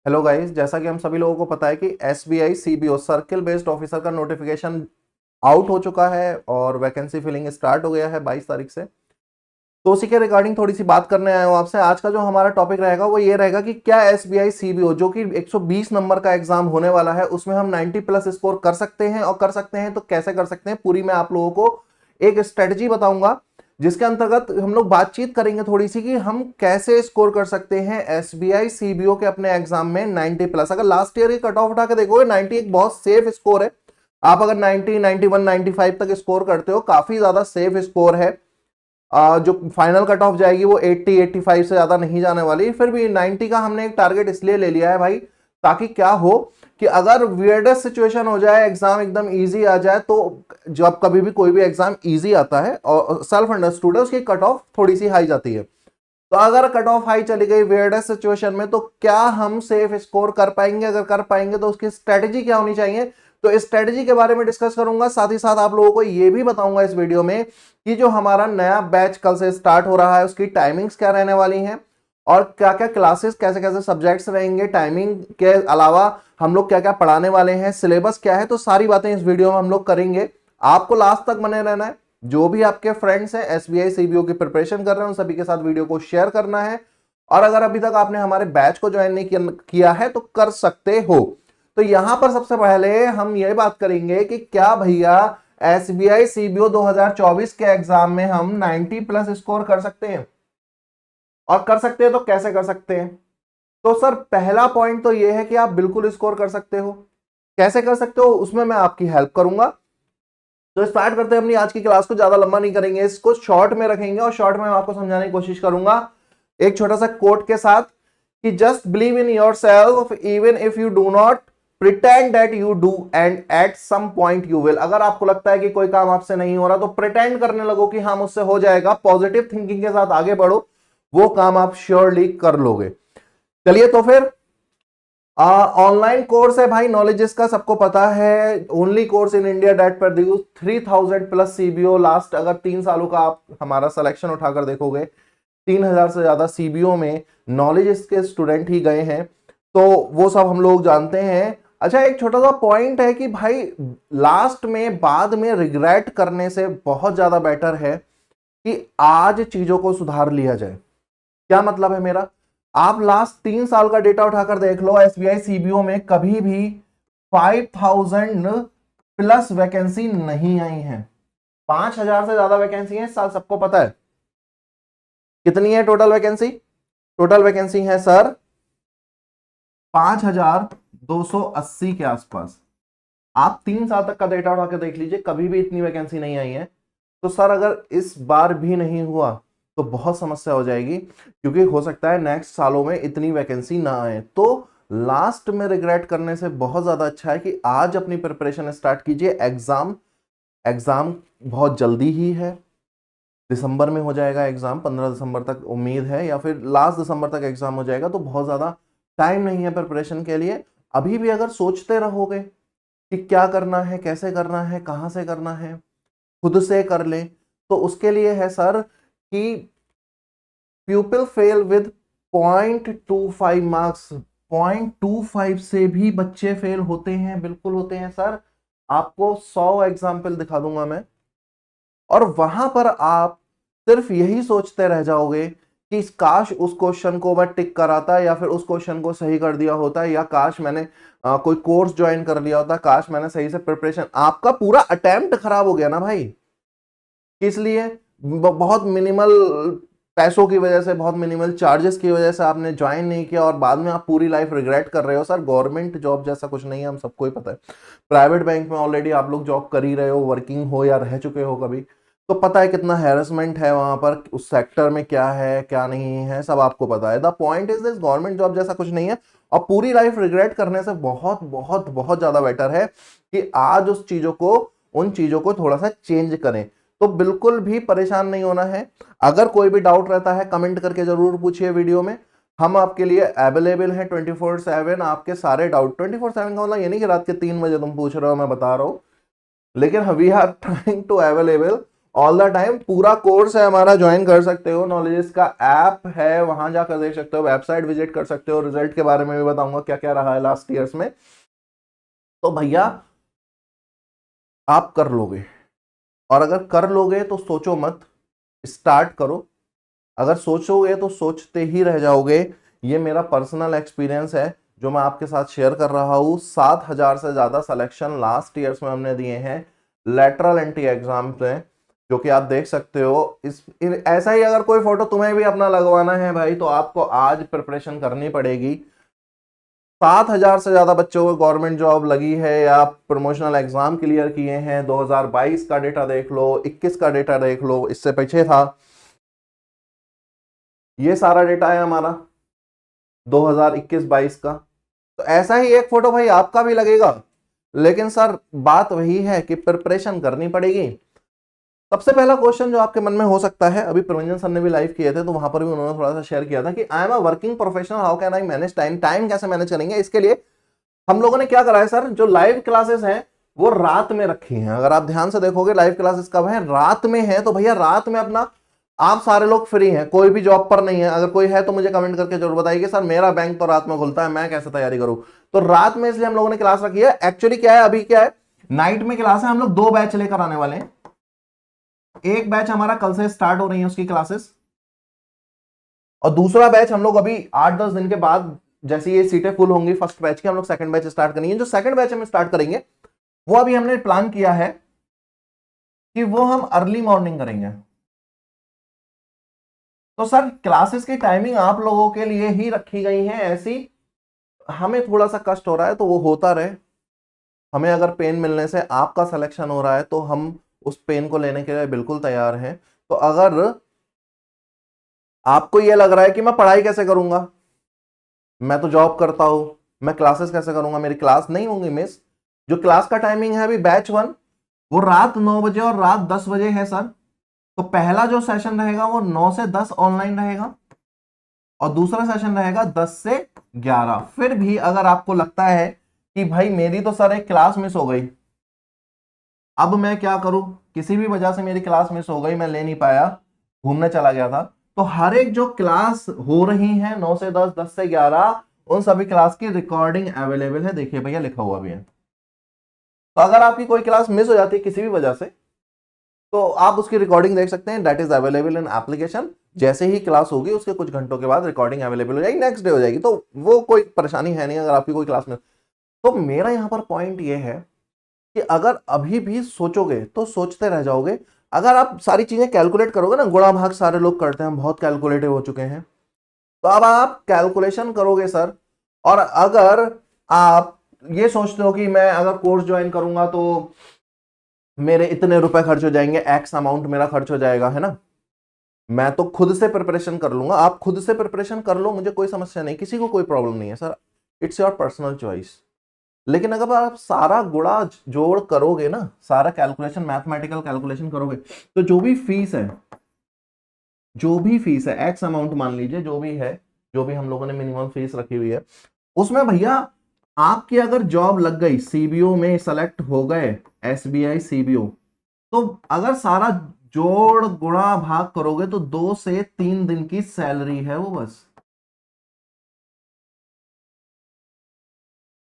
Hello guys, जैसा कि हम सभी लोगों को पता है कि SBI CBO circle based officer का नोटिफिकेशन आउट हो चुका है और वैकेंसी फिलिंग स्टार्ट हो गया है 22 तारीख से। तो उसी के रिगार्डिंग थोड़ी सी बात करने आया हूं आपसे। आज का जो हमारा टॉपिक रहेगा वो ये रहेगा कि क्या एसबीआई सीबीओ जो कि 120 नंबर का एग्जाम होने वाला है उसमें हम 90 प्लस स्कोर कर सकते हैं, और कर सकते हैं तो कैसे कर सकते हैं, पूरी मैं आप लोगों को एक स्ट्रेटजी बताऊंगा जिसके अंतर्गत हम लोग बातचीत करेंगे थोड़ी सी कि हम कैसे स्कोर कर सकते हैं एसबीआई सीबीओ के अपने एग्जाम में 90 प्लस। अगर लास्ट ईयर की कट ऑफ उठा के देखोगे 90 एक बहुत सेफ स्कोर है। आप अगर 90, 91, 95 तक स्कोर करते हो काफी ज्यादा सेफ स्कोर है। जो फाइनल कट ऑफ जाएगी वो 80, 85 से ज्यादा नहीं जाने वाली। फिर भी 90 का हमने एक टारगेट इसलिए ले लिया है भाई, ताकि क्या हो कि अगर वियर्डेस्ट सिचुएशन हो जाए, एग्जाम एकदम इजी आ जाए, तो जब कभी भी कोई भी एग्जाम इजी आता है और सेल्फ अंडरस्टूड है, उसकी कट ऑफ थोड़ी सी हाई जाती है। तो अगर कट ऑफ हाई चली गई वियर्डेस्ट सिचुएशन में, तो क्या हम सेफ स्कोर कर पाएंगे? अगर कर पाएंगे तो उसकी स्ट्रेटेजी क्या होनी चाहिए, तो इस स्ट्रेटेजी के बारे में डिस्कस करूंगा। साथ ही साथ आप लोगों को यह भी बताऊंगा इस वीडियो में कि जो हमारा नया बैच कल से स्टार्ट हो रहा है उसकी टाइमिंग्स क्या रहने वाली हैं, और क्या क्या क्लासेस, कैसे कैसे सब्जेक्ट्स रहेंगे, टाइमिंग के अलावा हम लोग क्या क्या पढ़ाने वाले हैं, सिलेबस क्या है। तो सारी बातें इस वीडियो में हम लोग करेंगे। आपको लास्ट तक बने रहना है। जो भी आपके फ्रेंड्स हैं एसबीआई सीबीओ की प्रिपरेशन कर रहे हैं उन सभी के साथ वीडियो को शेयर करना है। और अगर अभी तक आपने हमारे बैच को ज्वाइन नहीं किया है तो कर सकते हो। तो यहां पर सबसे पहले हम ये बात करेंगे कि क्या भैया एसबीआई सीबीओ 2024 के एग्जाम में हम 90 प्लस स्कोर कर सकते हैं, और कर सकते हैं तो कैसे कर सकते हैं। तो सर पहला पॉइंट तो यह है कि आप बिल्कुल स्कोर कर सकते हो। कैसे कर सकते हो उसमें मैं आपकी हेल्प करूंगा। तो स्टार्ट करते हैं अपनी आज की क्लास को। ज्यादा लंबा नहीं करेंगे, इसको शॉर्ट में रखेंगे और शॉर्ट में मैं आपको समझाने की कोशिश करूंगा एक छोटा सा कोट के साथ कि just believe in yourself even if you do not pretend that you do and at some point you will. अगर आपको लगता है कि कोई काम आपसे नहीं हो रहा तो प्रिटेंड करने लगो कि हाँ मुझसे हो जाएगा। पॉजिटिव थिंकिंग के साथ आगे बढ़ो, वो काम आप श्योरली कर लोगे। चलिए तो फिर ऑनलाइन कोर्स है भाई, नॉलेजेस का सबको पता है। Only course in India that produce 3000 plus CBO. Last अगर 3 सालों का आप हमारा सिलेक्शन उठाकर देखोगे 3000 से ज्यादा सीबीओ में नॉलेज के स्टूडेंट ही गए हैं। तो वो सब हम लोग जानते हैं। अच्छा, एक छोटा सा पॉइंट है कि भाई लास्ट में बाद में रिग्रेट करने से बहुत ज्यादा बेटर है कि आज चीजों को सुधार लिया जाए। क्या मतलब है मेरा? आप लास्ट 3 साल का डेटा उठाकर देख लो, एसबीआई सीबीओ में कभी भी 5000 प्लस वैकेंसी नहीं आई है। 5000 से ज्यादा वैकेंसी है इस साल, सबको पता है। कितनी है टोटल वैकेंसी? टोटल वैकेंसी है सर 5280 के आसपास। आप 3 साल तक का डेटा उठा के देख लीजिए, कभी भी इतनी वैकेंसी नहीं आई है। तो सर अगर इस बार भी नहीं हुआ तो बहुत समस्या हो जाएगी, क्योंकि हो सकता है नेक्स्ट सालों में इतनी वैकेंसी ना आए। तो लास्ट में रिग्रेट करने से बहुत ज्यादा अच्छा है कि आज अपनी प्रिपरेशन स्टार्ट कीजिए। एग्जाम एग्जाम बहुत जल्दी ही है, दिसंबर में हो जाएगा एग्जाम, 15 दिसंबर तक उम्मीद है, या फिर लास्ट दिसंबर तक एग्जाम हो जाएगा। तो बहुत ज्यादा टाइम नहीं है प्रिपरेशन के लिए। अभी भी अगर सोचते रहोगे कि क्या करना है, कैसे करना है, कहां से करना है, खुद से कर ले, तो उसके लिए है सर कि प्यूपिल फेल विद 0.25 मार्क्स। 0.25 से भी बच्चे फेल होते हैं, बिल्कुल होते हैं सर। आपको 100 एग्जाम्पल दिखा दूंगा मैं, और वहां पर आप सिर्फ यही सोचते रह जाओगे कि काश उस क्वेश्चन को मैं टिक कराता, या फिर उस क्वेश्चन को सही कर दिया होता, या काश मैंने कोई कोर्स ज्वाइन कर लिया होता, काश मैंने सही से प्रिपरेशन। आपका पूरा अटेम्प्ट खराब हो गया ना भाई। इसलिए बहुत मिनिमल पैसों की वजह से, बहुत मिनिमल चार्जेस की वजह से आपने ज्वाइन नहीं किया, और बाद में आप पूरी लाइफ रिग्रेट कर रहे हो। सर गवर्नमेंट जॉब जैसा कुछ नहीं है, हम सबको ही पता है। प्राइवेट बैंक में ऑलरेडी आप लोग जॉब कर ही रहे हो, वर्किंग हो या रह चुके हो कभी, तो पता है कितना हैरेसमेंट है वहां पर, उस सेक्टर में क्या है क्या नहीं है, सब आपको पता है। The point is this, government job जैसा कुछ नहीं है। और पूरी लाइफ रिग्रेट करने से बहुत बहुत बहुत ज्यादा बेटर है कि आज उस चीजों को, उन चीजों को थोड़ा सा चेंज करें। तो बिल्कुल भी परेशान नहीं होना है। अगर कोई भी डाउट रहता है कमेंट करके जरूर पूछिए वीडियो में। हम आपके लिए अवेलेबल हैं 24/7। आपके सारे डाउट 24/7 का मतलब ये नहीं कि रात के 3 बजे तुम पूछ रहे हो मैं बता रहा हूं, लेकिन we are trying to available all the time. पूरा कोर्स है हमारा, ज्वाइन कर सकते हो। नॉलेजेस का ऐप है, वहां जाकर देख सकते हो, वेबसाइट विजिट कर सकते हो। रिजल्ट के बारे में भी बताऊंगा क्या क्या रहा है लास्ट ईयर्स में। तो भैया आप कर लोगे, और अगर कर लोगे तो सोचो मत, स्टार्ट करो। अगर सोचोगे तो सोचते ही रह जाओगे। ये मेरा पर्सनल एक्सपीरियंस है जो मैं आपके साथ शेयर कर रहा हूं। 7,000 से ज्यादा सिलेक्शन लास्ट ईयर्स में हमने दिए हैं लेटरल एंटी एग्जाम में, जो कि आप देख सकते हो। ऐसा ही अगर कोई फोटो तुम्हें भी अपना लगवाना है भाई, तो आपको आज प्रिपरेशन करनी पड़ेगी। 7,000 से ज्यादा बच्चों को गवर्नमेंट जॉब लगी है या प्रमोशनल एग्जाम क्लियर किए हैं। 2022 का डेटा देख लो, 21 का डेटा देख लो, इससे पीछे था। ये सारा डेटा है हमारा 2021-22 का। तो ऐसा ही एक फोटो भाई आपका भी लगेगा। लेकिन सर बात वही है कि प्रिपरेशन करनी पड़ेगी। सबसे पहला क्वेश्चन जो आपके मन में हो सकता है, अभी प्रवंजन सर ने भी लाइव किए थे तो वहां पर भी उन्होंने थोड़ा सा शेयर किया था कि I am a working professional, how can I manage time. Time कैसे मैनेज करेंगे, इसके लिए हम लोगों ने क्या करा है सर, जो लाइव क्लासेस हैं वो रात में रखी हैं। अगर आप ध्यान से देखोगे लाइव क्लासेस कब है, रात में है। तो भैया रात में अपना, आप सारे लोग फ्री हैं, कोई भी जॉब पर नहीं है। अगर कोई है तो मुझे कमेंट करके जरूर बताइए सर मेरा बैंक तो रात में खुलता है, मैं कैसे तैयारी करूं। तो रात में इसलिए हम लोगों ने क्लास रखी है। एक्चुअली क्या है, अभी क्या है, नाइट में क्लास है। हम लोग 2 बैच लेकर आने वाले हैं। एक बैच हमारा कल से स्टार्ट हो रही है उसकी क्लासेस, और दूसरा बैच हम लोग अभी 8-10 दिन के बाद, जैसे ये सीटें फुल होंगी फर्स्ट बैच की, हम लोग सेकंड बैच स्टार्ट करेंगे। जो सेकंड बैच हम स्टार्ट करेंगे वो अभी हमने प्लान किया है कि वो हम अर्ली मॉर्निंग करेंगे। तो सर क्लासेस की टाइमिंग आप लोगों के लिए ही रखी गई है ऐसी। हमें थोड़ा सा कष्ट हो रहा है तो वो होता रहे। हमें अगर पेन मिलने से आपका सिलेक्शन हो रहा है तो हम उस पेन को लेने के लिए बिल्कुल तैयार हैं। तो अगर आपको ये लग रहा है कि मैं पढ़ाई कैसे करूंगा, मैं तो जॉब करता हूं, मैं क्लासेस कैसे करूंगा, मेरी क्लास नहीं होंगी मिस। जो क्लास का टाइमिंग है अभी बैच 1 वो रात 9 बजे और रात 10 बजे है सर। तो पहला जो सेशन रहेगा वो 9 से 10 ऑनलाइन रहेगा, और दूसरा सेशन रहेगा 10 से 11। फिर भी अगर आपको लगता है कि भाई मेरी तो सर एक क्लास मिस हो गई, अब मैं क्या करूं, किसी भी वजह से मेरी क्लास मिस हो गई, मैं ले नहीं पाया, घूमने चला गया था, तो हर एक जो क्लास हो रही है 9 से 10, 10 से 11, उन सभी क्लास की रिकॉर्डिंग अवेलेबल है। देखिए भैया लिखा हुआ भी है। तो अगर आपकी कोई क्लास मिस हो जाती है किसी भी वजह से, तो आप उसकी रिकॉर्डिंग देख सकते हैं। That is available in application. जैसे ही क्लास होगी उसके कुछ घंटों के बाद रिकॉर्डिंग अवेलेबल हो जाएगी, नेक्स्ट डे हो जाएगी। तो वो कोई परेशानी है नहीं अगर आपकी कोई क्लास में। तो मेरा यहां पर पॉइंट ये है कि अगर अभी भी सोचोगे तो सोचते रह जाओगे। अगर आप सारी चीजें कैलकुलेट करोगे ना, गुणा भाग सारे लोग करते हैं, हम बहुत कैलकुलेटिव हो चुके हैं। तो अब आप कैलकुलेशन करोगे सर, और अगर आप ये सोचते हो कि मैं अगर कोर्स ज्वाइन करूंगा तो मेरे इतने रुपए खर्च हो जाएंगे, एक्स अमाउंट मेरा खर्च हो जाएगा, है ना, मैं तो खुद से प्रिपरेशन कर लूंगा। आप खुद से प्रिपरेशन कर लो, मुझे कोई समस्या नहीं, किसी को कोई प्रॉब्लम नहीं है sir, it's your personal choice. लेकिन अगर आप सारा गुणा जोड़ करोगे ना, सारा कैलकुलेशन, मैथमेटिकल कैलकुलेशन करोगे, तो जो भी फीस है एक्स अमाउंट मान लीजिए, जो भी है, जो भी हम लोगों ने मिनिमम फीस रखी हुई है, उसमें भैया आपकी अगर जॉब लग गई, सीबीओ में सेलेक्ट हो गए, एसबीआई सीबीओ, तो अगर सारा जोड़ गुणा भाग करोगे तो 2 से 3 दिन की सैलरी है वो, बस,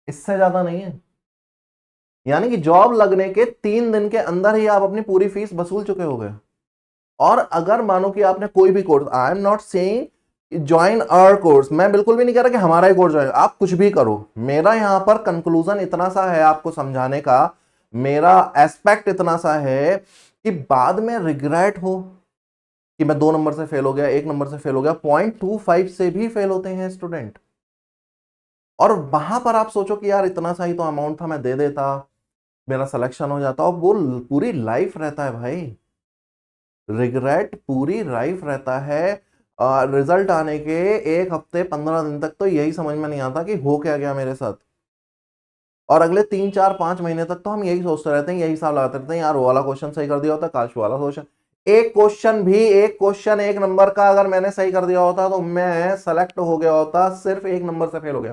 इससे ज्यादा नहीं है। यानी कि जॉब लगने के 3 दिन के अंदर ही आप अपनी पूरी फीस वसूल चुके हो गए। और अगर मानो कि आपने कोई भी course, I am not saying join our course, मैं बिल्कुल भी नहीं कह रहा कि हमारा ही कोर्स ज्वाइन, आप कुछ भी करो। मेरा यहां पर कंक्लूजन इतना सा है आपको समझाने का, मेरा एस्पेक्ट इतना सा है कि बाद में रिग्रेट हो कि मैं 2 नंबर से फेल हो गया, 1 नंबर से फेल हो गया। 0.25 से भी फेल होते हैं स्टूडेंट, और वहां पर आप सोचो कि यार इतना सा ही तो अमाउंट था, मैं दे देता, मेरा सिलेक्शन हो जाता, और वो पूरी लाइफ रहता है भाई, रिग्रेट पूरी लाइफ रहता है। रिजल्ट आने के 1 हफ्ते 15 दिन तक तो यही समझ में नहीं आता कि हो क्या गया मेरे साथ, और अगले 3 4 5 महीने तक तो हम यही सोचते रहते हैं, यही हिसाब लगाते रहते हैं, यार वो वाला क्वेश्चन सही कर दिया होता, काश वो वाला क्वेश्चन, एक क्वेश्चन 1 नंबर का अगर मैंने सही कर दिया होता तो मैं सेलेक्ट हो गया होता, सिर्फ 1 नंबर से फेल हो गया।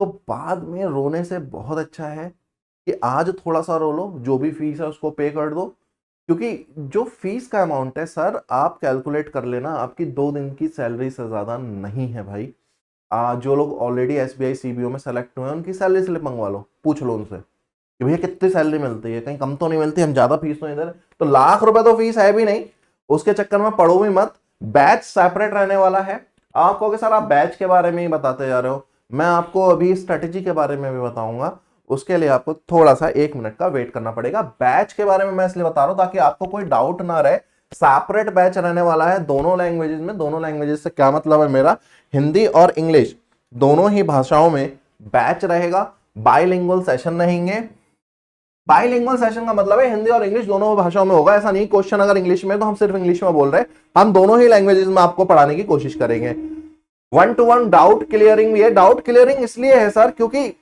तो बाद में रोने से बहुत अच्छा है कि आज थोड़ा सा रो लो, जो भी फीस है उसको पे कर दो, क्योंकि जो फीस का अमाउंट है सर, आप कैलकुलेट कर लेना, आपकी 2 दिन की सैलरी से ज्यादा नहीं है भाई। जो लोग ऑलरेडी एसबीआई सीबीओ में सेलेक्ट हुए हैं उनकी सैलरी स्लिप मंगवा लो, पूछ लो उनसे कि भैया कितनी सैलरी मिलती है, कहीं कम तो नहीं मिलती, हम ज्यादा फीस तो इधर, तो लाख रुपए तो फीस है भी नहीं, उसके चक्कर में पढ़ो भी मत। बैच सेपरेट रहने वाला है। आप कहोगे सर आप बैच के बारे में ही बताते जा रहे हो, मैं आपको अभी स्ट्रेटेजी के बारे में भी बताऊंगा, उसके लिए आपको थोड़ा सा 1 मिनट का वेट करना पड़ेगा। बैच के बारे में मैं इसलिए बता रहा हूं ताकि आपको कोई डाउट ना रहे। सेपरेट बैच रहने वाला है दोनों लैंग्वेजेस में। दोनों लैंग्वेजेस से क्या मतलब है मेरा, हिंदी और इंग्लिश दोनों ही भाषाओं में बैच रहेगा। बाइलिंगुअल सेशन रहेंगे। बाइलिंगुअल सेशन का मतलब है हिंदी और इंग्लिश दोनों भाषाओं में होगा। ऐसा नहीं क्वेश्चन अगर इंग्लिश में तो हम सिर्फ इंग्लिश में बोल रहे हैं, हम दोनों ही लैंग्वेजेस में आपको पढ़ाने की कोशिश करेंगे। 1-to-1 डाउट क्लियरिंग भी है। डाउट क्लियरिंग इसलिए है सर क्योंकि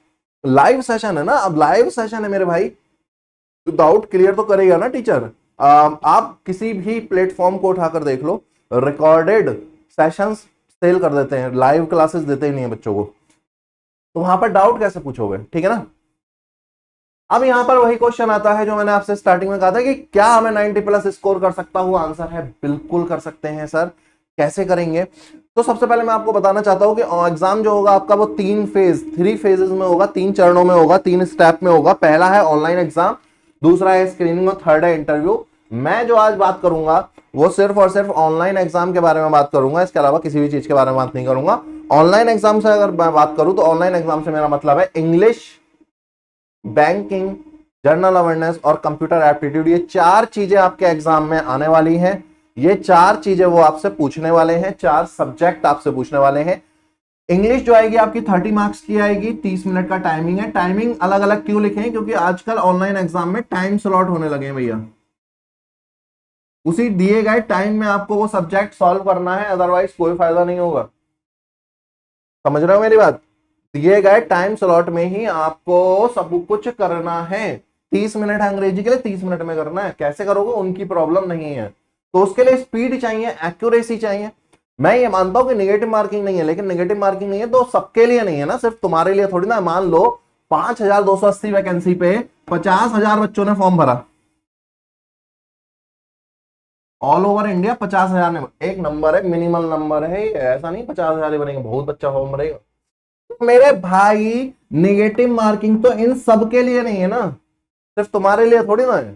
लाइव सेशन है ना, अब लाइव सेशन है मेरे भाई, तो डाउट क्लियर तो करेगा ना टीचर। आप किसी भी प्लेटफॉर्म को उठाकर देख लो, रिकॉर्डेड सेशंस सेल कर देते हैं, लाइव क्लासेस देते ही नहीं है बच्चों को, तो वहां पर डाउट कैसे पूछोगे, ठीक है ना। अब यहां पर वही क्वेश्चन आता है जो मैंने आपसे स्टार्टिंग में कहा था कि क्या मैं 90+ स्कोर कर सकता हूं। आंसर है बिल्कुल कर सकते हैं सर। कैसे करेंगे, तो सबसे पहले मैं आपको बताना चाहता हूं कि एग्जाम जो होगा आपका वो 3 फेजेस में होगा, 3 चरणों में होगा, 3 स्टेप में होगा। पहला है ऑनलाइन एग्जाम, दूसरा है स्क्रीनिंग और थर्ड है इंटरव्यू। मैं जो आज बात करूंगा वो सिर्फ और सिर्फ ऑनलाइन एग्जाम के बारे में बात करूंगा, इसके अलावा किसी भी चीज के बारे में बात नहीं करूंगा। ऑनलाइन एग्जाम से अगर मैं बात करूं तो ऑनलाइन एग्जाम से मेरा मतलब है इंग्लिश, बैंकिंग, जनरल अवेयरनेस और कंप्यूटर एप्टीट्यूड। ये 4 चीजें आपके एग्जाम में आने वाली हैं। ये 4 चीजें वो आपसे पूछने वाले हैं, 4 सब्जेक्ट आपसे पूछने वाले हैं। इंग्लिश जो आएगी आपकी 30 मार्क्स की आएगी, 30 मिनट का टाइमिंग है। टाइमिंग अलग अलग क्यों लिखे हैं, क्योंकि आजकल ऑनलाइन एग्जाम में टाइम स्लॉट होने लगे हैं भैया। उसी दिए गए टाइम में आपको वो सब्जेक्ट सॉल्व करना है, अदरवाइज कोई फायदा नहीं होगा। समझ रहे हो मेरी बात, दिए गए टाइम स्लॉट में ही आपको सब कुछ करना है। 30 मिनट है अंग्रेजी के लिए, 30 मिनट में करना है। कैसे करोगे उनकी प्रॉब्लम नहीं है, तो उसके लिए स्पीड चाहिए, एक्यूरेसी चाहिए। मैं ये मानता हूं कि नेगेटिव मार्किंग नहीं है, लेकिन नेगेटिव मार्किंग नहीं है तो सबके लिए नहीं है ना, सिर्फ तुम्हारे लिए थोड़ी ना। मान लो 5280 वैकेंसी पे 50,000 बच्चों ने फॉर्म भरा, ऑल ओवर इंडिया 50,000 ने। एक नंबर है, मिनिमल नंबर है, ऐसा नहीं 50,000 ही बनेंगे, बहुत बच्चा फॉर्म भरेगा। मेरे भाई नेगेटिव मार्किंग तो इन सब के लिए नहीं है ना, सिर्फ तुम्हारे लिए थोड़ी ना है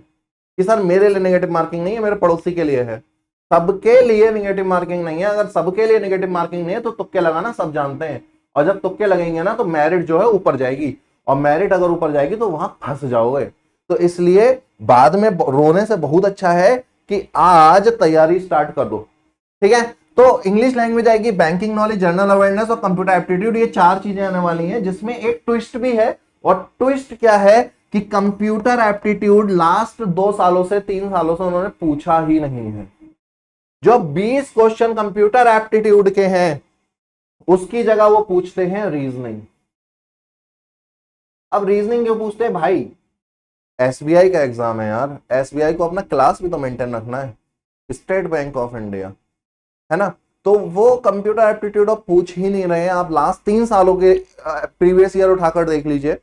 कि सर मेरे लिए नेगेटिव मार्किंग नहीं है, मेरे पड़ोसी के लिए है। सबके लिए नेगेटिव मार्किंग नहीं है। अगर सबके लिए नेगेटिव मार्किंग नहीं है तो तुक्के लगाना सब जानते हैं, और जब तुक्के लगेंगे ना तो मेरिट जो है ऊपर जाएगी, और मेरिट अगर ऊपर जाएगी तो वहां फंस जाओगे। तो इसलिए बाद में रोने से बहुत अच्छा है कि आज तैयारी स्टार्ट कर दो, ठीक है। तो इंग्लिश लैंग्वेज आएगी, बैंकिंग नॉलेज, जनरल अवेयरनेस और कंप्यूटर एप्टीट्यूड, ये 4 चीजें आने वाली हैं, जिसमें एक ट्विस्ट भी है। और ट्विस्ट क्या है कि कंप्यूटर एप्टीट्यूड लास्ट 2 सालों से 3 सालों से उन्होंने पूछा ही नहीं है। जो 20 क्वेश्चन कंप्यूटर एप्टीट्यूड के हैं उसकी जगह वो पूछते हैं रीजनिंग। अब रीजनिंग क्यों पूछते हैं भाई, एसबीआई का एग्जाम है यार, एसबीआई को अपना क्लास भी तो मेंटेन रखना है, स्टेट बैंक ऑफ इंडिया है ना। तो वो कंप्यूटर एप्टीट्यूड आप पूछ ही नहीं रहे हैं। आप लास्ट 3 सालों के प्रीवियस ईयर उठाकर देख लीजिए,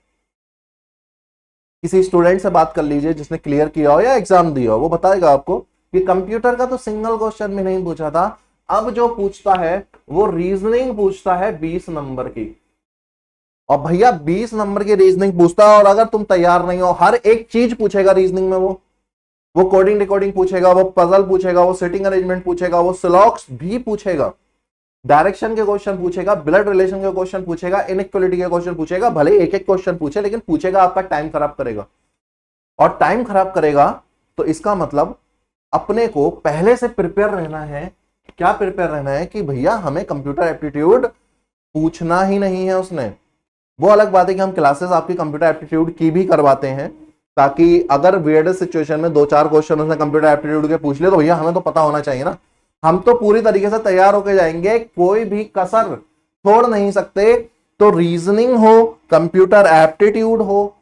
किसी स्टूडेंट से बात कर लीजिए जिसने क्लियर किया हो या एग्जाम दिया हो, वो बताएगा आपको कि कंप्यूटर का तो सिंगल क्वेश्चन भी नहीं पूछा था। अब जो पूछता है वो रीजनिंग पूछता है 20 नंबर की, और भैया 20 नंबर की रीजनिंग पूछता है। और अगर तुम तैयार नहीं हो, हर एक चीज पूछेगा रीजनिंग में। वो कोडिंग रिकॉर्डिंग पूछेगा, वो पजल पूछेगा, वो सिटिंग अरेंजमेंट पूछेगा, वो सिलॉक्स भी पूछेगा, डायरेक्शन के क्वेश्चन पूछेगा, ब्लड रिलेशन के क्वेश्चन पूछेगा, इनइक्वालिटी के क्वेश्चन पूछेगा। भले एक एक क्वेश्चन पूछे, लेकिन पूछेगा, आपका टाइम खराब करेगा। और टाइम खराब करेगा तो इसका मतलब अपने को पहले से प्रिपेयर रहना है। क्या प्रिपेयर रहना है कि भैया हमें कंप्यूटर एप्टीट्यूड पूछना ही नहीं है उसने। वो अलग बात है कि हम क्लासेस आपकी कंप्यूटर एप्टीट्यूड की भी करवाते हैं, ताकि अगर वियर्ड सिचुएशन में 2-4 क्वेश्चन उसने कंप्यूटर एप्टीट्यूड के पूछ ले तो भैया हमें तो पता होना चाहिए ना। हम तो पूरी तरीके से तैयार होकर जाएंगे, कोई भी कसर छोड़ नहीं सकते। तो रीजनिंग हो, कंप्यूटर एप्टीट्यूड हो,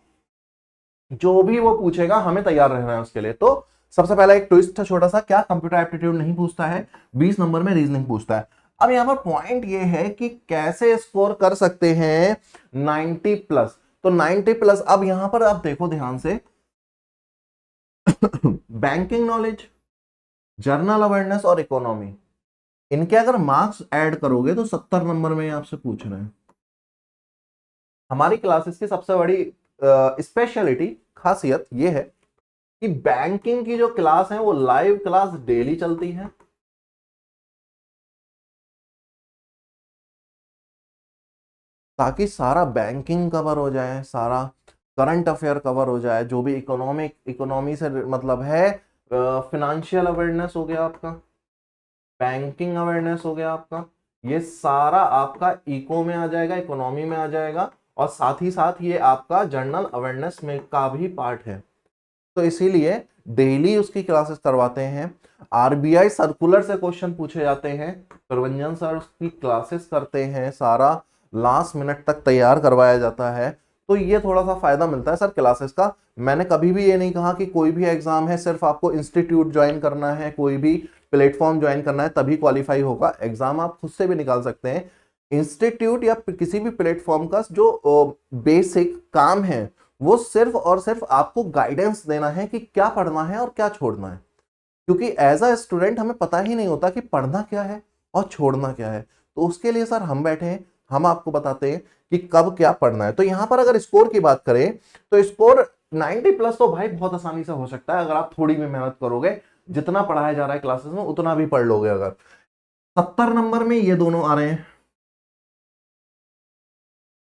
जो भी वो पूछेगा हमें तैयार रहना है उसके लिए। तो सबसे पहला एक ट्विस्ट है छोटा सा, क्या कंप्यूटर एप्टीट्यूड नहीं पूछता है, 20 नंबर में रीजनिंग पूछता है। अब यहां पर पॉइंट ये है कि कैसे स्कोर कर सकते हैं 90+। तो 90+, अब यहां पर आप देखो ध्यान से बैंकिंग नॉलेज, जर्नल अवेयरनेस और इकोनॉमी, इनके अगर मार्क्स ऐड करोगे तो 70 नंबर में आपसे पूछ रहे हैं। हमारी क्लासेस की सबसे बड़ी स्पेशलिटी, खासियत ये है कि बैंकिंग की जो क्लास है वो लाइव क्लास डेली चलती है। ताकि सारा बैंकिंग कवर हो जाए, सारा करंट अफेयर कवर हो जाए, जो भी इकोनॉमी से मतलब है, फिनेंशियल अवेयरनेस हो गया आपका, बैंकिंग अवेयरनेस हो गया आपका, ये सारा आपका इको में आ जाएगा, इकोनॉमी में आ जाएगा, और साथ ही साथ ये आपका जर्नल अवेयरनेस में का भी पार्ट है। तो इसीलिए डेली उसकी क्लासेस करवाते हैं। आरबीआई सर्कुलर से क्वेश्चन पूछे जाते हैं, प्रभंजन सर उसकी क्लासेस करते हैं, सारा लास्ट मिनट तक तैयार करवाया जाता है। तो ये थोड़ा सा फायदा मिलता है सर क्लासेस का। मैंने कभी भी ये नहीं कहा कि कोई भी एग्जाम है सिर्फ आपको इंस्टीट्यूट ज्वाइन करना है, कोई भी प्लेटफॉर्म ज्वाइन करना है तभी क्वालिफाई होगा। एग्जाम आप खुद से भी निकाल सकते हैं। इंस्टीट्यूट या किसी भी प्लेटफॉर्म का जो बेसिक काम है वो सिर्फ और सिर्फ आपको गाइडेंस देना है कि क्या पढ़ना है और क्या छोड़ना है। क्योंकि एज अ स्टूडेंट हमें पता ही नहीं होता कि पढ़ना क्या है और छोड़ना क्या है। तो उसके लिए सर हम बैठे हैं, हम आपको बताते हैं कि कब क्या पढ़ना है। तो यहां पर अगर स्कोर की बात करें तो स्कोर 90 प्लस तो भाई बहुत आसानी से हो सकता है अगर आप थोड़ी भी मेहनत करोगे। जितना पढ़ाया जा रहा है क्लासेस में उतना भी पढ़ लोगे। अगर 70 नंबर में ये दोनों आ रहे हैं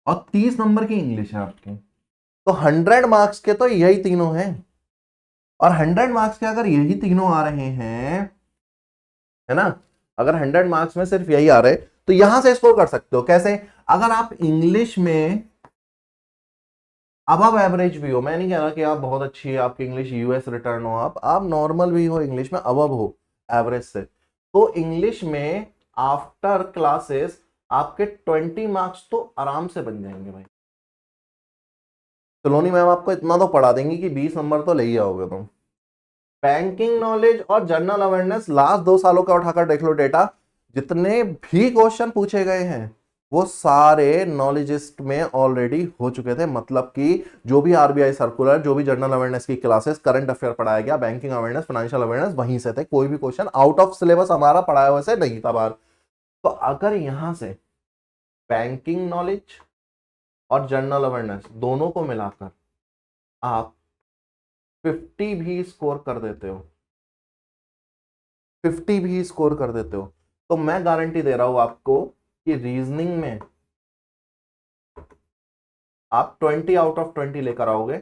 और 30 नंबर की इंग्लिश है आपकी, तो 100 मार्क्स के तो यही तीनों हैं। और 100 मार्क्स के अगर यही तीनों आ रहे हैं, है ना, अगर 100 मार्क्स में सिर्फ यही आ रहे तो यहां से स्कोर कर सकते हो। कैसे? अगर आप इंग्लिश में अबव एवरेज भी हो, मैं नहीं कह रहा कि आप बहुत अच्छी है आपकी इंग्लिश यूएस रिटर्न हो, आप नॉर्मल भी हो, इंग्लिश में अबव हो एवरेज से, तो इंग्लिश में आफ्टर क्लासेस आपके 20 मार्क्स तो आराम से बन जाएंगे भाई। सलोनी मैम आपको इतना तो पढ़ा देंगी कि 20 नंबर तो ले ही आओगे तुम। बैंकिंग नॉलेज और जनरल अवेयरनेस लास्ट 2 सालों का उठाकर देख लो डेटा, जितने भी क्वेश्चन पूछे गए हैं वो सारे नॉलेजिस्ट में ऑलरेडी हो चुके थे। मतलब कि जो भी आरबीआई सर्कुलर, जो भी जनरल अवेयरनेस की क्लासेस, करंट अफेयर पढ़ाया गया, बैंकिंग अवेयरनेस, फाइनेंशियल अवेयरनेस, वहीं से थे। कोई भी क्वेश्चन आउट ऑफ सिलेबस हमारा पढ़ाया हुआ से नहीं था बाहर। तो अगर यहां से बैंकिंग नॉलेज और जनरल अवेयरनेस दोनों को मिलाकर आप 50 भी स्कोर कर देते हो, 50 भी स्कोर कर देते हो, तो मैं गारंटी दे रहा हूं आपको कि रीजनिंग में आप 20 आउट ऑफ 20 लेकर आओगे।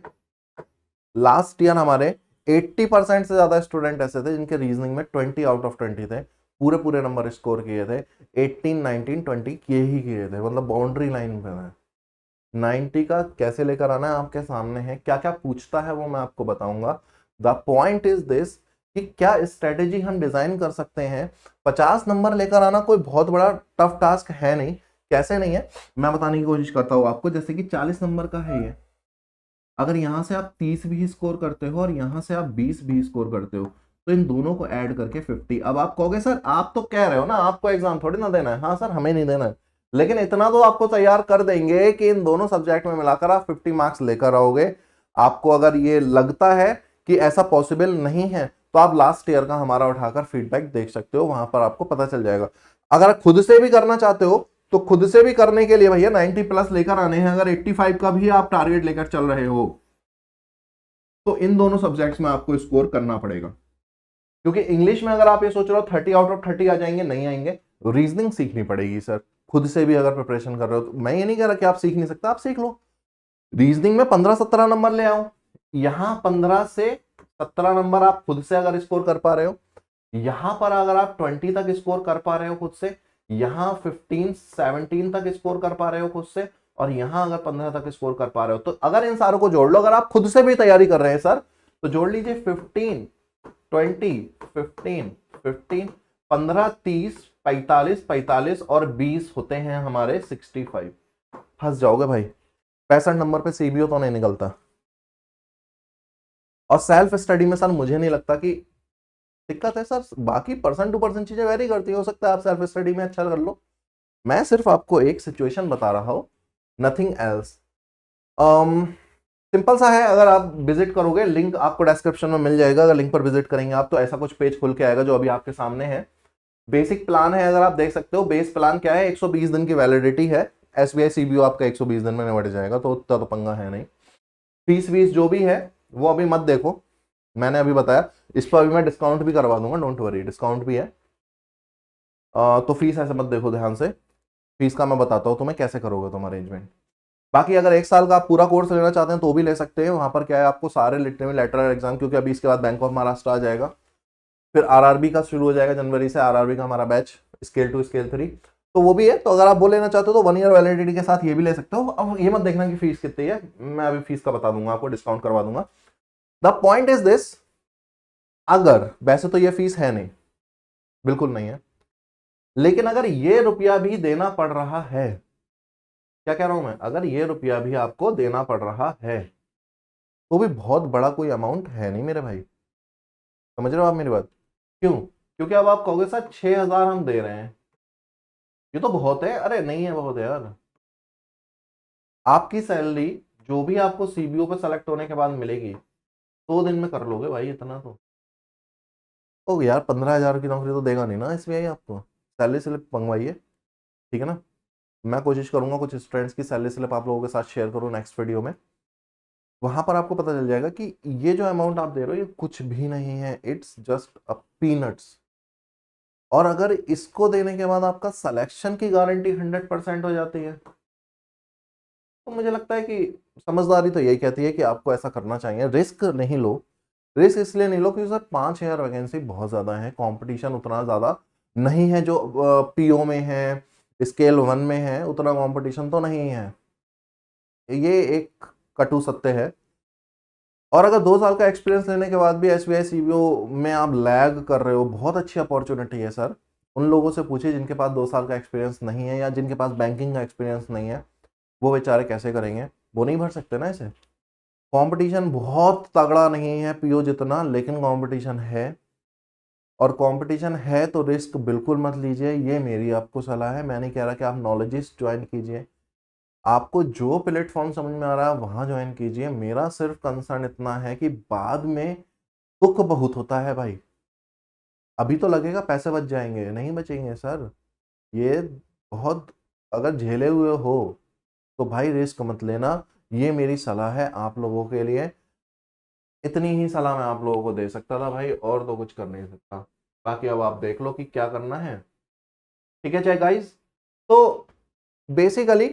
लास्ट ईयर हमारे 80% से ज्यादा स्टूडेंट ऐसे थे जिनके रीजनिंग में 20 आउट ऑफ 20 थे, पूरे पूरे नंबर स्कोर किए थे। 18, 19, 20 किए ही किए थे, मतलब बाउंड्री लाइन पे है। 90 का कैसे लेकर आना है आपके सामने है, क्या क्या पूछता है वो मैं आपको बताऊंगा। द पॉइंट इज दिस कि क्या स्ट्रेटेजी हम डिजाइन कर सकते हैं। 50 नंबर लेकर आना कोई बहुत बड़ा टफ टास्क है नहीं। कैसे नहीं है मैं बताने की कोशिश करता हूं आपको। जैसे कि 40 नंबर का है ये, अगर यहां से आप 30 भी स्कोर करते हो और यहां से आप 20 भी स्कोर करते हो तो इन दोनों को ऐड करके 50। अब आप कहोगे सर आप तो कह रहे हो ना आपको एग्जाम थोड़ी ना देना है। हाँ सर हमें नहीं देना है, लेकिन इतना तो आपको तैयार कर देंगे कि इन दोनों सब्जेक्ट में मिलाकर आप 50 मार्क्स लेकर आओगे। आपको अगर ये लगता है कि ऐसा पॉसिबल नहीं है तो आप लास्ट ईयर का हमारा उठाकर फीडबैक देख सकते हो, वहां पर आपको पता चल जाएगा। अगर खुद से भी करना चाहते हो तो खुद से भी करने के लिए भैया 90 प्लस लेकर आने हैं। अगर 85 का भी आप टारगेट लेकर चल रहे हो तो इन दोनों सब्जेक्ट्स में आपको स्कोर करना पड़ेगा। क्योंकि इंग्लिश में अगर आप ये सोच रहे हो 30 आउट ऑफ 30 आ जाएंगे, नहीं आएंगे। रीजनिंग सीखनी पड़ेगी सर, खुद से भी अगर प्रिपरेशन कर रहे हो तो। मैं ये नहीं कह रहा कि आप सीख नहीं सकते, आप सीख लो। रीजनिंग में 15-17 नंबर ले आओ, यहां 15 से 17 नंबर आप खुद से अगर स्कोर कर पा रहे हो, यहां पर अगर आप 20 तक स्कोर कर पा रहे हो खुद से, यहां 15-17 तक स्कोर कर पा रहे हो खुद से, और यहां अगर 15 तक स्कोर कर पा रहे हो, तो अगर इन सारों को जोड़ लो, अगर आप खुद से भी तैयारी कर रहे हैं सर तो जोड़ लीजिए 15, 20, 15, 15, 15, 30, 45, 45 और 20 होते हैं हमारे 65। फंस जाओगे भाई, 65 नंबर पे सीबीओ तो नहीं निकलता। और सेल्फ स्टडी में सर मुझे नहीं लगता कि दिक्कत है सर, बाकी पर्सन टू पर्सन चीजें वेरी करती हो सकता है आप सेल्फ स्टडी में अच्छा कर लो। मैं सिर्फ आपको एक सिचुएशन बता रहा हूं, नथिंग एल्स। सिंपल सा है, अगर आप विजिट करोगे, लिंक आपको डिस्क्रिप्शन में मिल जाएगा, अगर लिंक पर विजिट करेंगे आप तो ऐसा कुछ पेज खुल के आएगा जो अभी आपके सामने है। बेसिक प्लान है, अगर आप देख सकते हो, बेस प्लान क्या है, 120 दिन की वैलिडिटी है। एसबीआई सीबीओ आपका 120 दिन में निपट जाएगा, तो उतना तो पंगा है नहीं। फीस वीस जो भी है वो अभी मत देखो, मैंने अभी बताया, इस पर अभी मैं डिस्काउंट भी करवा दूंगा, डोंट वरी, डिस्काउंट भी है। तो फीस ऐसे मत देखो ध्यान से, फीस का मैं बताता हूँ तुम्हें कैसे करोगे तुम अरेंजमेंट। बाकी अगर 1 साल का आप पूरा कोर्स लेना चाहते हैं तो भी ले सकते हैं, वहां पर क्या है, आपको सारे लिटरली लेटरल एग्जाम, क्योंकि अभी इसके बाद बैंक ऑफ महाराष्ट्र आ जाएगा, फिर आरआरबी का शुरू हो जाएगा जनवरी से, आरआरबी का हमारा बैच स्केल 2 स्केल 3, तो वो भी है। तो अगर आप वो लेना चाहते हो तो 1 ईयर वैलिडिटी के साथ ये भी ले सकते हो। अब ये मत देखना कि फीस कितनी है, मैं अभी फीस का बता दूंगा आपको, डिस्काउंट करवा दूंगा। द पॉइंट इज दिस, अगर वैसे तो ये फीस है नहीं, बिल्कुल नहीं है, लेकिन अगर ये रुपया भी देना पड़ रहा है, क्या कह रहा हूं मैं, अगर ये रुपया भी आपको देना पड़ रहा है तो भी बहुत बड़ा कोई अमाउंट है नहीं मेरे भाई, समझ रहे हो आप मेरी बात। क्यों? क्योंकि अब आप कहोगे सर 6,000 हम दे रहे हैं, ये तो बहुत है। अरे नहीं है बहुत है यार, आपकी सैलरी जो भी आपको सीबीओ पे सेलेक्ट होने के बाद मिलेगी 2 दिन में कर लोगे भाई इतना तो यार 15,000 की नौकरी तो देगा नहीं ना एसबीआई आपको। सैलरी स्लिप मंगवाइए, ठीक है ना, मैं कोशिश करूंगा कुछ स्टूडेंट्स की सैलरी स्लिप आप लोगों के साथ शेयर करूँ नेक्स्ट वीडियो में, वहां पर आपको पता चल जाएगा कि ये जो अमाउंट आप दे रहे हो ये कुछ भी नहीं है, इट्स जस्ट अ पीनट्स। और अगर इसको देने के बाद आपका सिलेक्शन की गारंटी 100% हो जाती है, तो मुझे लगता है कि समझदारी तो यही कहती है कि आपको ऐसा करना चाहिए। रिस्क नहीं लो, रिस्क इसलिए नहीं लो क्योंकि सर 5,000 वैकेंसी बहुत ज़्यादा है, कंपटीशन उतना ज़्यादा नहीं है जो पीओ में है, स्केल 1 में है, उतना कंपटीशन तो नहीं है, ये एक कटु सत्य है। और अगर 2 साल का एक्सपीरियंस लेने के बाद भी एसबीआई सीबीओ में आप लैग कर रहे हो, बहुत अच्छी अपॉर्चुनिटी है सर। उन लोगों से पूछिए जिनके पास 2 साल का एक्सपीरियंस नहीं है या जिनके पास बैंकिंग का एक्सपीरियंस नहीं है, वो बेचारे कैसे करेंगे, वो नहीं भर सकते ना इसे। कंपटीशन बहुत तगड़ा नहीं है पीओ जितना, लेकिन कंपटीशन है, और कंपटीशन है तो रिस्क बिल्कुल मत लीजिए, ये मेरी आपको सलाह है। मैं नहीं कह रहा कि आप नॉलेजिस्ट ज्वाइन कीजिए, आपको जो प्लेटफॉर्म समझ में आ रहा है वहां ज्वाइन कीजिए। मेरा सिर्फ कंसर्न इतना है कि बाद में दुख बहुत होता है भाई, अभी तो लगेगा पैसे बच जाएंगे, नहीं बचेंगे सर। ये बहुत, अगर झेले हुए हो तो भाई रिस्क मत लेना, ये मेरी सलाह है आप लोगों के लिए। इतनी ही सलाह मैं आप लोगों को दे सकता था भाई, और तो कुछ कर नहीं सकता। बाकी अब आप देख लो कि क्या करना है, ठीक है चाहे गाइस। तो बेसिकली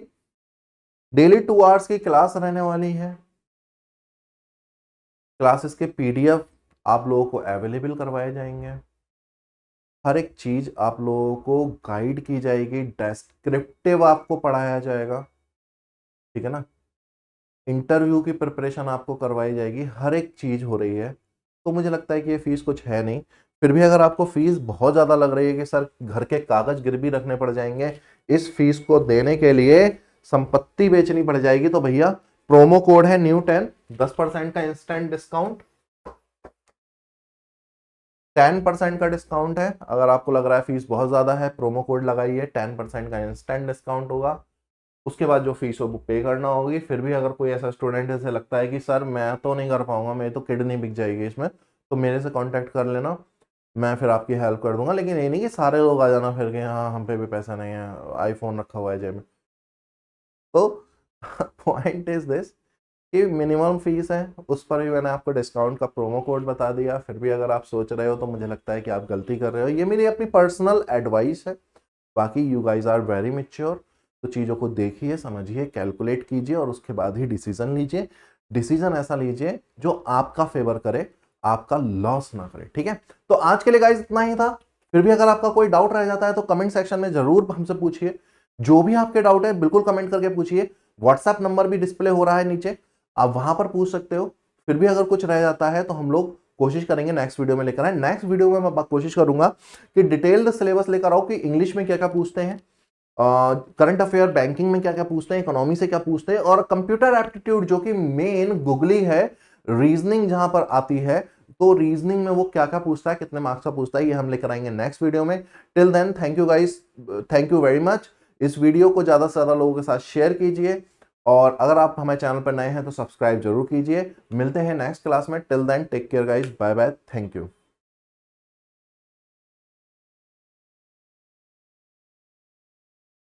डेली 2 आवर्स की क्लास रहने वाली है, क्लासेस के पीडीएफ आप लोगों को अवेलेबल करवाए जाएंगे, हर एक चीज आप लोगों को गाइड की जाएगी, डेस्क्रिप्टिव आपको पढ़ाया जाएगा, ठीक है ना, इंटरव्यू की प्रिपरेशन आपको करवाई जाएगी, हर एक चीज हो रही है। तो मुझे लगता है कि ये फीस कुछ है नहीं। फिर भी अगर आपको फीस बहुत ज्यादा लग रही है कि सर घर के कागज गिरवी रखने पड़ जाएंगे, इस फीस को देने के लिए संपत्ति बेचनी पड़ जाएगी, तो भैया प्रोमो कोड है न्यू10, 10% का इंस्टेंट डिस्काउंट, 10% का डिस्काउंट है। अगर आपको लग रहा है फीस बहुत ज्यादा है, प्रोमो कोड लगाइए, 10% का इंस्टेंट डिस्काउंट होगा। उसके बाद जो फीस हो वो पे करना होगी। फिर भी अगर कोई ऐसा स्टूडेंट ऐसे लगता है कि सर मैं तो नहीं कर पाऊंगा, मेरी तो किडनी बिक जाएगी इसमें, तो मेरे से कांटेक्ट कर लेना, मैं फिर आपकी हेल्प कर दूंगा। लेकिन ये नहीं कि सारे लोग आ जाना फिर के हाँ हम पे भी पैसा नहीं है, आईफोन रखा हुआ है जेब में। तो पॉइंट इज दिस कि मिनिमम फीस है, उस पर भी मैंने आपको डिस्काउंट का प्रोमो कोड बता दिया। फिर भी अगर आप सोच रहे हो तो मुझे लगता है कि आप गलती कर रहे हो, ये मेरी अपनी पर्सनल एडवाइस है। बाकी you guys are very mature, तो चीज़ों को देखिए, समझिए, कैलकुलेट कीजिए और उसके बाद ही डिसीजन लीजिए। डिसीजन ऐसा लीजिए जो आपका फेवर करे, आपका लॉस ना करे, ठीक है। तो आज के लिए गाइज इतना ही था। फिर भी अगर आपका कोई डाउट रह जाता है तो कमेंट सेक्शन में जरूर हमसे पूछिए, जो भी आपके डाउट है बिल्कुल कमेंट करके पूछिए। व्हाट्सएप नंबर भी डिस्प्ले हो रहा है नीचे, आप वहां पर पूछ सकते हो। फिर भी अगर कुछ रह जाता है तो हम लोग कोशिश करेंगे नेक्स्ट वीडियो में लेकर आए। नेक्स्ट वीडियो में मैं कोशिश करूंगा कि डिटेल्ड सिलेबस लेकर आओ कि इंग्लिश में क्या क्या पूछते हैं, करंट अफेयर बैंकिंग में क्या क्या पूछते हैं, इकोनॉमी से क्या पूछते हैं, और कंप्यूटर एप्टीट्यूड जो कि मेन गुगली है, रीजनिंग जहां पर आती है, तो रीजनिंग में वो क्या क्या पूछता है, कितने मार्क्स का पूछता है, ये हम लेकर आएंगे नेक्स्ट वीडियो में। Till then thank you guys, thank you very much. इस वीडियो को ज्यादा से ज्यादा लोगों के साथ शेयर कीजिए और अगर आप हमारे चैनल पर नए हैं तो सब्सक्राइब जरूर कीजिए। मिलते हैं नेक्स्ट क्लास में। Till then take care guys, bye bye, thank you.